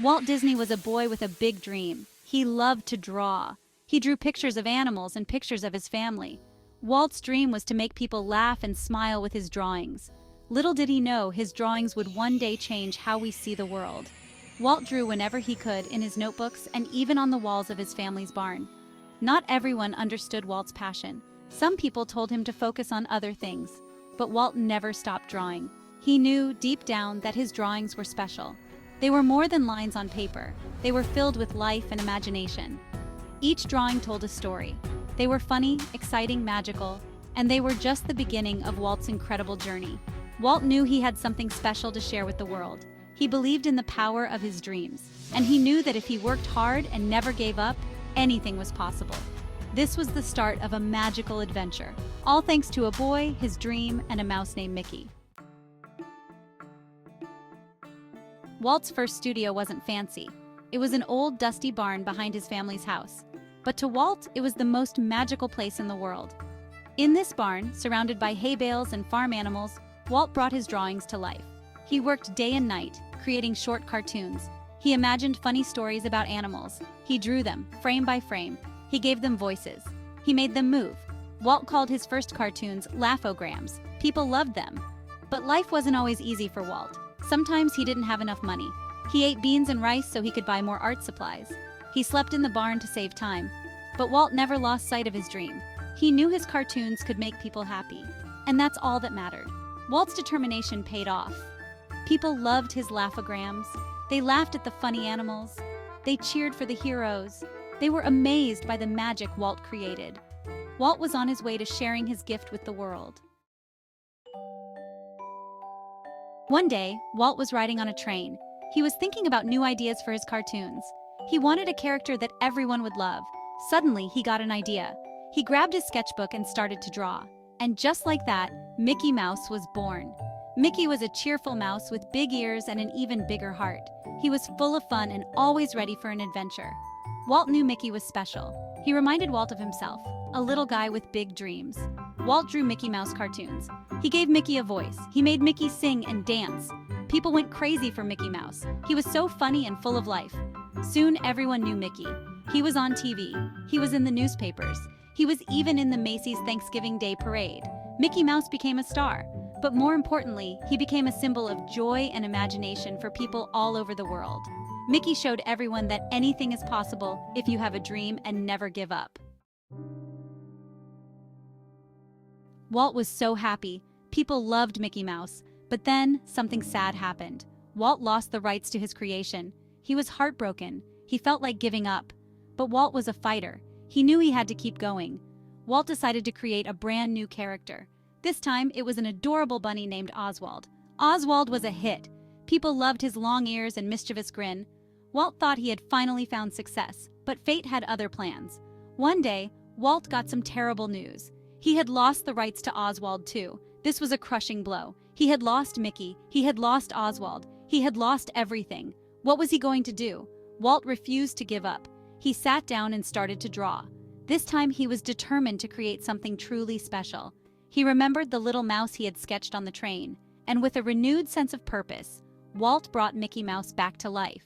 Walt Disney was a boy with a big dream. He loved to draw. He drew pictures of animals and pictures of his family. Walt's dream was to make people laugh and smile with his drawings. Little did he know his drawings would one day change how we see the world. Walt drew whenever he could in his notebooks and even on the walls of his family's barn. Not everyone understood Walt's passion. Some people told him to focus on other things. But Walt never stopped drawing. He knew, deep down, that his drawings were special. They were more than lines on paper. They were filled with life and imagination. Each drawing told a story. They were funny, exciting, magical, and they were just the beginning of Walt's incredible journey. Walt knew he had something special to share with the world. He believed in the power of his dreams, and he knew that if he worked hard and never gave up, anything was possible. This was the start of a magical adventure, all thanks to a boy, his dream, and a mouse named Mickey. Walt's first studio wasn't fancy. It was an old, dusty barn behind his family's house. But to Walt, it was the most magical place in the world. In this barn, surrounded by hay bales and farm animals, Walt brought his drawings to life. He worked day and night, creating short cartoons. He imagined funny stories about animals. He drew them, frame by frame. He gave them voices. He made them move. Walt called his first cartoons laughograms. People loved them. But life wasn't always easy for Walt. Sometimes he didn't have enough money. He ate beans and rice so he could buy more art supplies. He slept in the barn to save time. But Walt never lost sight of his dream. He knew his cartoons could make people happy. And that's all that mattered. Walt's determination paid off. People loved his laughograms. They laughed at the funny animals. They cheered for the heroes. They were amazed by the magic Walt created. Walt was on his way to sharing his gift with the world. One day, Walt was riding on a train. He was thinking about new ideas for his cartoons. He wanted a character that everyone would love. Suddenly, he got an idea. He grabbed his sketchbook and started to draw. And just like that, Mickey Mouse was born. Mickey was a cheerful mouse with big ears and an even bigger heart. He was full of fun and always ready for an adventure. Walt knew Mickey was special. He reminded Walt of himself, a little guy with big dreams. Walt drew Mickey Mouse cartoons. He gave Mickey a voice. He made Mickey sing and dance. People went crazy for Mickey Mouse. He was so funny and full of life. Soon everyone knew Mickey. He was on TV. He was in the newspapers. He was even in the Macy's Thanksgiving Day Parade. Mickey Mouse became a star. But more importantly, he became a symbol of joy and imagination for people all over the world. Mickey showed everyone that anything is possible if you have a dream and never give up. Walt was so happy. People loved Mickey Mouse. But then, something sad happened. Walt lost the rights to his creation. He was heartbroken. He felt like giving up. But Walt was a fighter. He knew he had to keep going. Walt decided to create a brand new character. This time, it was an adorable bunny named Oswald. Oswald was a hit. People loved his long ears and mischievous grin. Walt thought he had finally found success, but fate had other plans. One day, Walt got some terrible news. He had lost the rights to Oswald too. This was a crushing blow. He had lost Mickey. He had lost Oswald. He had lost everything. What was he going to do? Walt refused to give up. He sat down and started to draw. This time he was determined to create something truly special. He remembered the little mouse he had sketched on the train, and with a renewed sense of purpose, Walt brought Mickey Mouse back to life.